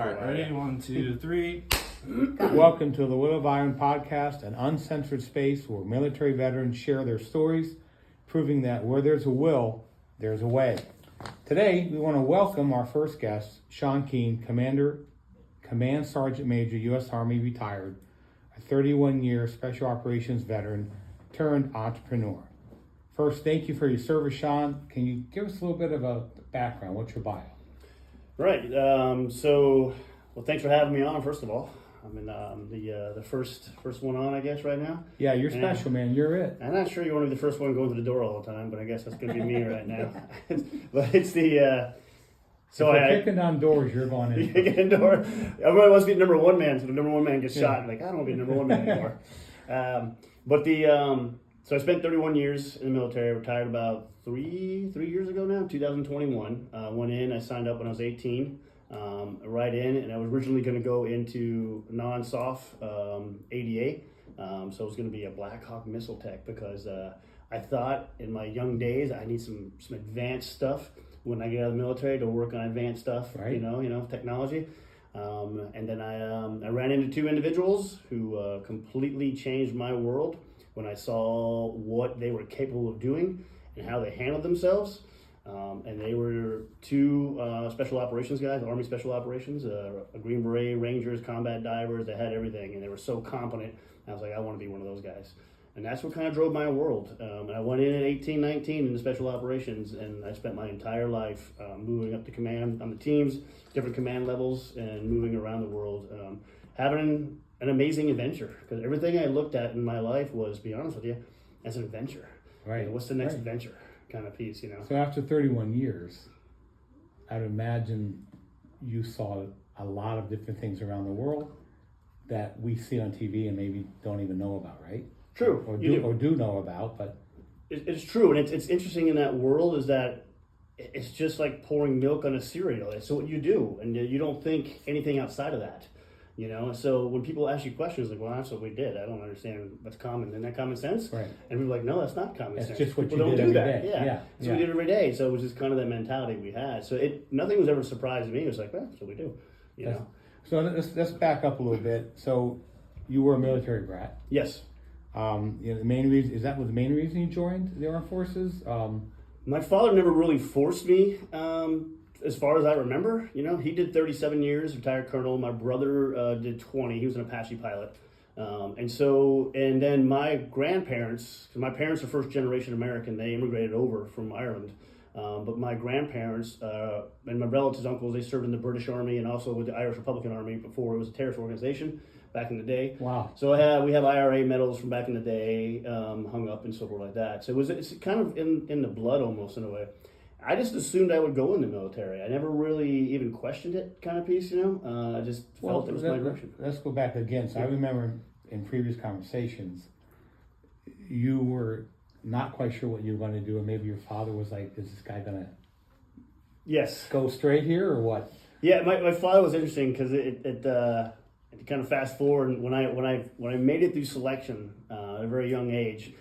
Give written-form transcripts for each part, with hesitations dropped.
All right, ready? 1, 2, 3. Welcome to the Will of Iron podcast, an uncensored space where military veterans share their stories, proving that where there's a will, there's a way. Today, we want to welcome our first guest, Sean Keene, Command Sergeant Major, U.S. Army retired, a 31-year Special Operations veteran turned entrepreneur. First, thank you for your service, Sean. Can you give us a little bit of a background? What's your bio? Right. Well, thanks for having me on, first of all. I'm in the first one on, I guess, right now. Yeah, you're special, man. You're it. I'm not sure you want to be the first one going through the door all the time, but I guess that's going to be me right now. But it's the... So if we're kicking down doors, you're going in. You get in door. Everybody wants to be number one man, so the number one man gets shot. Like, I don't want to be number one man anymore. So I spent 31 years in the military. I retired about three years ago now, 2021. Went in, I signed up when I was 18. Right in, and I was originally going to go into non-SOF ADA, so I was going to be a Black Hawk missile tech because I thought in my young days I need some advanced stuff when I get out of the military to work on advanced stuff, right. you know, technology. And then I ran into two individuals who completely changed my world when I saw what they were capable of doing and how they handled themselves. And they were two special operations guys, Army Special Operations, Green Beret, Rangers, combat divers. They had everything, and they were so competent. I was like, I want to be one of those guys. And that's what kind of drove my world. And I went in at 18, 19 into Special Operations, and I spent my entire life moving up to command on the teams, different command levels, and moving around the world, having an amazing adventure. Because everything I looked at in my life was, to be honest with you, as an adventure. Right. What's the next adventure? Kind of piece, you know. So after 31 years, I'd imagine you saw a lot of different things around the world that we see on TV and maybe don't even know about, right? True. Or do know about, but it's true, and it's interesting in that world is that it's just like pouring milk on a cereal. It's what you do, and you don't think anything outside of that. You know, so when people ask you questions like, well, that's what we did. I don't understand what's common. Isn't that common sense? right. And we're like, no, that's not common sense. That's just what people you don't did do every that. day. Yeah. That's what we did every day. So it was just kind of that mentality we had. So nothing was ever a surprise to me. It was like, well, that's what we do. You know. So let's back up a little bit. So you were a military brat. Yes. The main reason was the main reason you joined the armed forces. My father never really forced me. As far as I remember, you know, he did 37 years, retired colonel. My brother did 20. He was an Apache pilot. And then my grandparents, because my parents are first generation American, they immigrated over from Ireland. But my grandparents and my relatives, uncles, they served in the British Army and also with the Irish Republican Army before it was a terrorist organization back in the day. Wow. So we have IRA medals from back in the day hung up and so forth like that. So it's kind of in the blood almost in a way. I just assumed I would go in the military. I never really even questioned it kind of piece, you know. I just felt it was my direction. Let's go back again. So I remember in previous conversations, you were not quite sure what you were going to do, and maybe your father was like, is this guy going to go straight here or what? Yeah, my father was interesting because it kind of fast forward when I made it through selection at a very young age.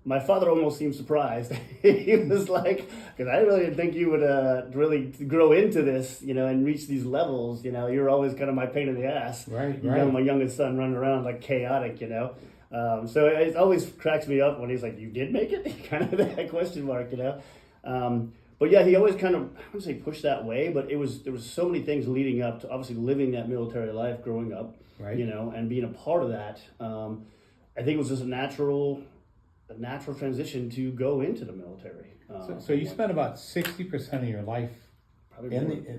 My father almost seemed surprised. He was like, because I really didn't think you would really grow into this, you know, and reach these levels. You know, you're always kind of my pain in the ass. Right. You know, my youngest son running around like chaotic, you know. So it always cracks me up when he's like, you did make it? Kind of that question mark, you know. But yeah, he always kind of, I wouldn't say pushed that way, but there was so many things leading up to obviously living that military life growing up, right. You know, and being a part of that. I think it was just a natural transition to go into the military. So you spent about 60% of your life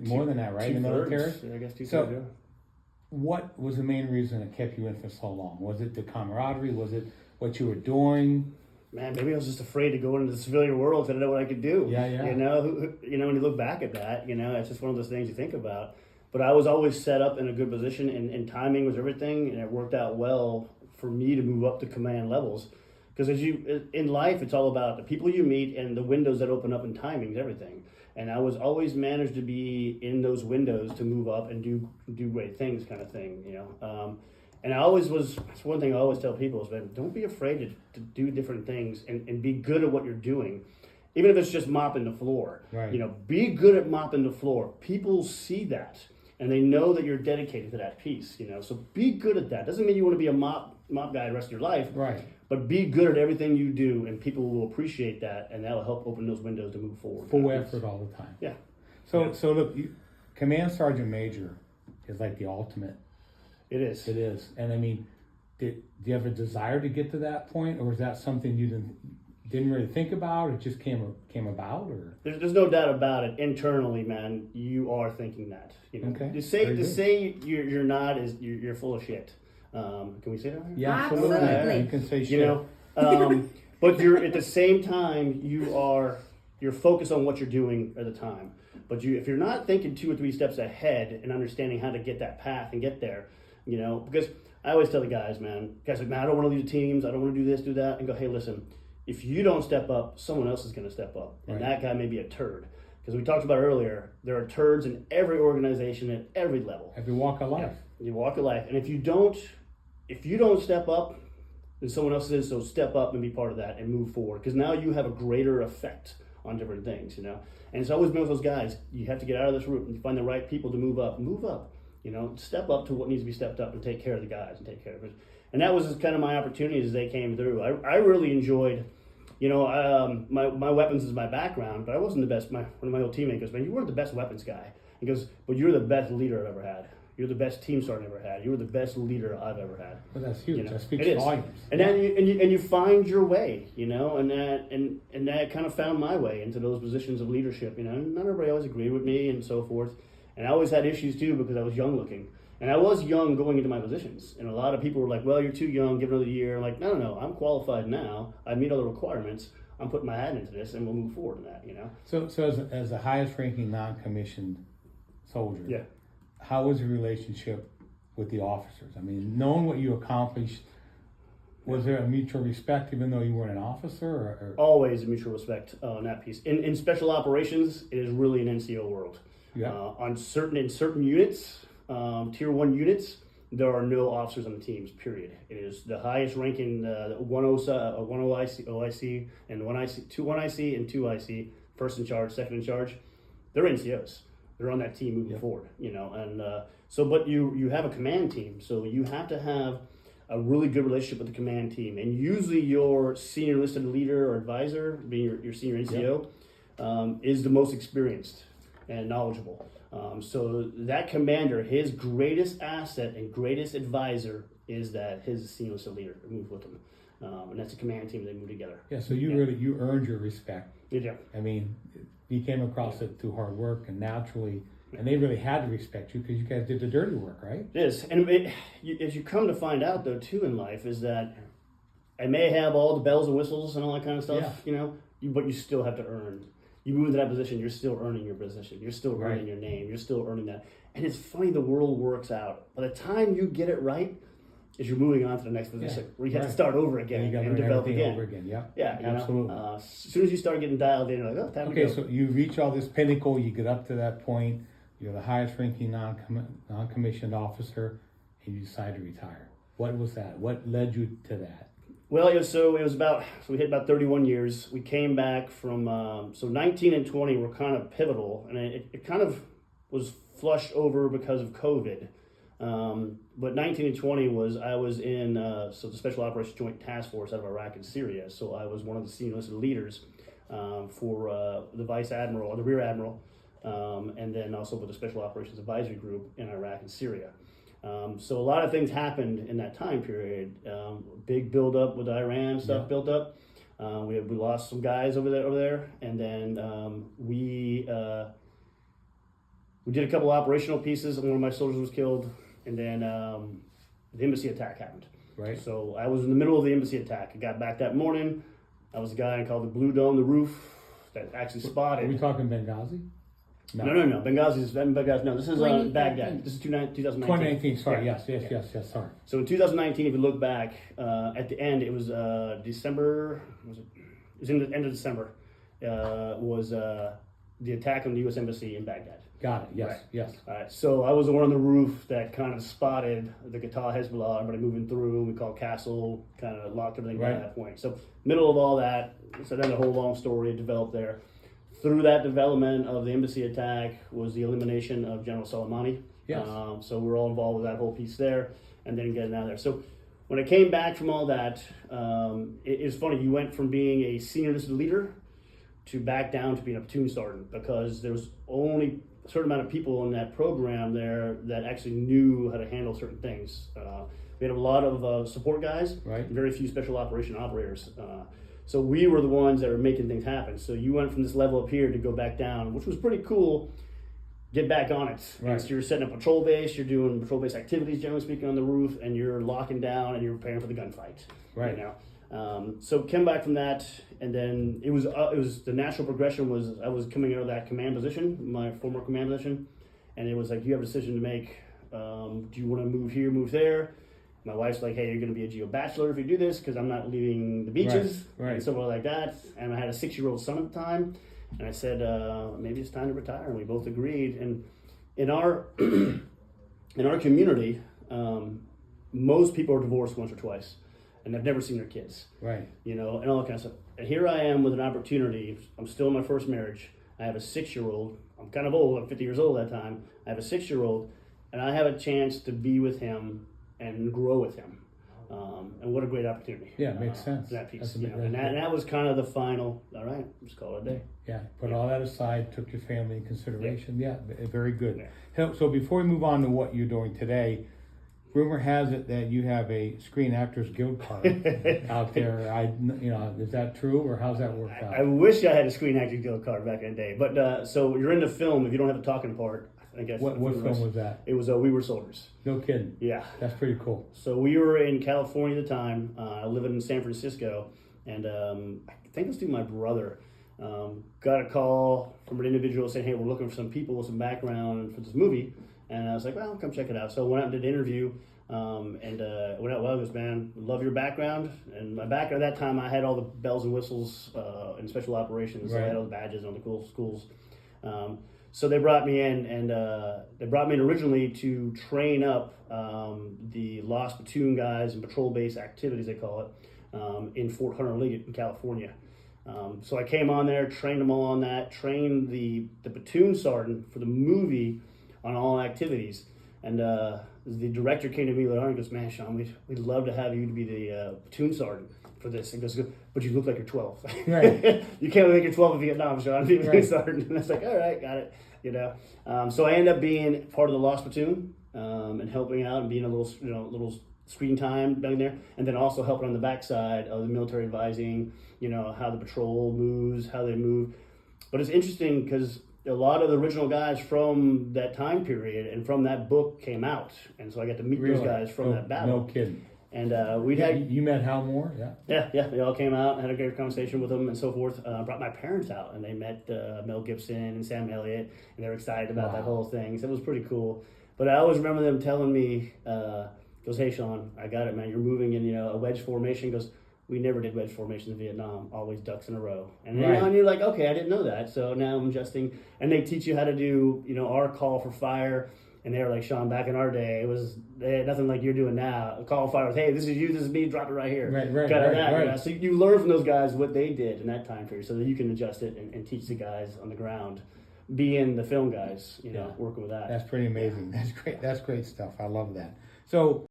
more than that, right? In the military? Yeah, I guess 2/3. So what was the main reason that kept you in for so long? Was it the camaraderie? Was it what you were doing? Man, maybe I was just afraid to go into the civilian world because I didn't know what I could do. Yeah. You know, when you look back at that, you know, it's just one of those things you think about. But I was always set up in a good position, and timing was everything, and it worked out well for me to move up to command levels. Because in life, it's all about the people you meet and the windows that open up, and timing is everything. And I was always managed to be in those windows to move up and do great things, kind of thing, you know. And I always was. That's one thing I always tell people is, man, don't be afraid to do different things and be good at what you're doing. even if it's just mopping the floor. Right. You know, be good at mopping the floor. People see that. and they know that you're dedicated to that piece. So be good at that. Doesn't mean you want to be a mop guy the rest of your life, Right. but be good at everything you do, and people will appreciate that, and that'll help open those windows to move forward. Full effort all the time. Yeah. So look, Command Sergeant Major is like the ultimate. It is. It is. And I mean, do you have a desire to get to that point, or is that something you didn't really think about? It just came about, or There's no doubt about it. Internally, man, you are thinking that. Okay. To say you're not is you're full of shit. Can we say that? Yeah, Absolutely. absolutely. You can say shit. But you're at the same time you're focused on what you're doing at the time. But if you're not thinking 2 or 3 steps ahead and understanding how to get that path and get there, because I always tell the guys, man, I don't want to lead the teams, I don't want to do this, do that, and go, hey, listen, if you don't step up, someone else is going to step up, and that guy may be a turd. Because we talked about earlier, there are turds in every organization at every level. Every walk of life. You walk of life, and if you don't step up, then someone else is. So step up and be part of that and move forward. Because now you have a greater effect on different things, And it's always been with those guys. You have to get out of this route and find the right people to move up. Move up, step up to what needs to be stepped up and take care of the guys and take care of it. And that was kind of my opportunities as they came through. I really enjoyed, my weapons is my background, but I wasn't the best. One of my old teammates goes, man, you weren't the best weapons guy. He goes, but you're the best leader I've ever had. You're the best team sergeant I've ever had. You were the best leader I've ever had. Well, that's huge. That speaks it is. volumes. And then you find your way, and that kind of found my way into those positions of leadership. Not everybody always agreed with me and so forth, and I always had issues too because I was young looking, and I was young going into my positions, and a lot of people were like, "Well, you're too young. Give another year." I'm like, no, I'm qualified now. I meet all the requirements. I'm putting my hat into this, and we'll move forward in that. So as the highest ranking non-commissioned soldier, Yeah. how was your relationship with the officers? I mean, knowing what you accomplished, was there a mutual respect even though you weren't an officer? Or? Always a mutual respect on that piece. In special operations, it is really an NCO world. Yeah. In certain units, tier 1 units, there are no officers on the teams, period. It is the highest ranking, 10 OIC, and 1 IC and 2 IC, first in charge, second in charge. They're NCOs. They're on that team moving forward, but you have a command team, so you have to have a really good relationship with the command team, and usually your senior enlisted leader or advisor, being your senior NCO, is the most experienced and knowledgeable. So that commander, his greatest asset and greatest advisor is that his senior enlisted leader moves with him, and that's a command team. They move together. Yeah. So you earned your respect. Yeah. I mean, you came across it through hard work and naturally, and they really had to respect you because you guys did the dirty work, right? It is, and as you come to find out though too in life is that I may have all the bells and whistles and all that kind of stuff, but you still have to earn. You move into that position, you're still earning your position. You're still earning your name. You're still earning that. And it's funny, the world works out. By the time you get it right, is you're moving on to the next position where you have to start over again and develop again. Over again. Yeah. Yeah, absolutely. As soon as you start getting dialed in, you're like, time to go. Okay, so you reach all this pinnacle, you get up to that point, you're the highest ranking non-commissioned officer, and you decide to retire. What was that? What led you to that? Well, we hit about 31 years. We came back from, 19 and 20 were kind of pivotal, and it kind of was flushed over because of COVID. But 19 and 20 I was in the Special Operations Joint Task Force out of Iraq and Syria. So I was one of the senior enlisted leaders for the Vice Admiral or the Rear Admiral, and then also with the Special Operations Advisory Group in Iraq and Syria. So a lot of things happened in that time period. Big buildup with Iran stuff built up. We lost some guys over there, and then we did a couple operational pieces. One of my soldiers was killed, and then the embassy attack happened. Right. So I was in the middle of the embassy attack. I got back that morning. I was a guy called the Blue Dome, the roof, that actually spotted. Are we talking Benghazi? No. Benghazi. No, this is Baghdad. This is 2019. 2019. Sorry. Yes. Sorry. So in 2019, if you look back, at the end, it was December. It was in the end of December. Was the attack on the U.S. Embassy in Baghdad. Got it. Yes. Right. Yes. All right. So I was the one on the roof that kind of spotted the Qatar Hezbollah, everybody moving through. We called Castle, kind of locked everything down at that point. So middle of all that. So then the whole long story developed there. Through that development of the embassy attack was the elimination of General Soleimani Yes. So we're all involved with that whole piece there, and then getting out of there. So when I came back from all that, it's funny. You went from being a senior enlisted leader to back down to being a platoon sergeant, because there was only a certain amount of people in that program there that actually knew how to handle certain things. We had a lot of support guys, Right. very few special operation operators. So we were the ones that were making things happen. So you went from this level up here to go back down, which was pretty cool. Get back on it. Right. And so you're setting up a patrol base, you're doing patrol base activities, generally speaking, on the roof, and you're locking down and you're preparing for the gunfight. Right. You know? So came back from that, and then it was the natural progression was I was coming out of that command position, my former command position, and it was like, you have a decision to make. Do you want to move here, move there? My wife's like, hey, you're going to be a geo bachelor if you do this, because I'm not leaving the beaches, Right. and somewhere like that. And I had a 6-year-old son at the time, and I said, maybe it's time to retire, and we both agreed. And in our in our community, most people are divorced once or twice, and they've never seen their kids. Right. You know, and all that kind of stuff. And here I am with an opportunity. I'm still in my first marriage. I have a 6-year-old. I'm kind of old. I'm 50 years old at that time. I have a 6-year-old, and I have a chance to be with him and grow with him. And what a great opportunity. Yeah, it makes sense. That piece. That's a You bit- know, and that was kind of the final, all right, just call it a day. Yeah, put all that aside, took your family in consideration. Yeah, very good. Yeah. So before we move on to what you're doing today, rumor has it that you have a Screen Actors Guild card out there. Is that true, or how's that work out? I wish I had a Screen Actors Guild card back in the day. But so you're in the film, if you don't have the talking part, I guess. What film was that? It was We Were Soldiers. No kidding. Yeah. That's pretty cool. So we were in California at the time, living in San Francisco, and I think it was through my brother. Got a call from an individual saying, hey, we're looking for some people with some background for this movie. And I was like, well, come check it out. So I went out and did an interview, and it went out well. He goes, man, love your background. And my background at that time, I had all the bells and whistles in special operations. So I Right. had all the badges and all the cool schools. So they brought me in, and they brought me in originally to train up the Lost Platoon guys and patrol base activities, they call it, in Fort Hunter Liggett in California. So I came on there, trained them all on that, trained the platoon sergeant for the movie on all activities. And the director came to me later on and goes, man, Sean, we'd love to have you to be the platoon sergeant for this. And goes, but you look like you're 12. Right. You can't look like you're 12 in Vietnam, Sean. Be a platoon Right. sergeant. And I was like, all right, got it. You know, so I ended up being part of the Lost Platoon and helping out and being a little screen time down there, and then also helping on the backside of the military advising, how the patrol moves, how they move. But it's interesting because a lot of the original guys from that time period and from that book came out, and so I got to meet those guys from that battle. No kidding. And we had You met Hal Moore? Yeah. yeah, they all came out, had a great conversation with them and so forth. Brought my parents out, and they met Mel Gibson and Sam Elliott, and they were excited about that whole thing. So it was pretty cool. But I always remember them telling me, goes, hey, Sean, I got it, man. You're moving in, a wedge formation. Goes, we never did wedge formations in Vietnam, always ducks in a row. And, Right. And you're like, okay, I didn't know that. So now I'm adjusting. And they teach you how to do, our call for fire. And they were like, Sean, back in our day, they had nothing like you're doing now. A call fire was, hey, this is you, this is me, drop it right here. Right. Right. So you learn from those guys what they did in that time period so that you can adjust it and teach the guys on the ground, being the film guys, working with that. That's pretty amazing. That's great. That's great stuff. I love that. So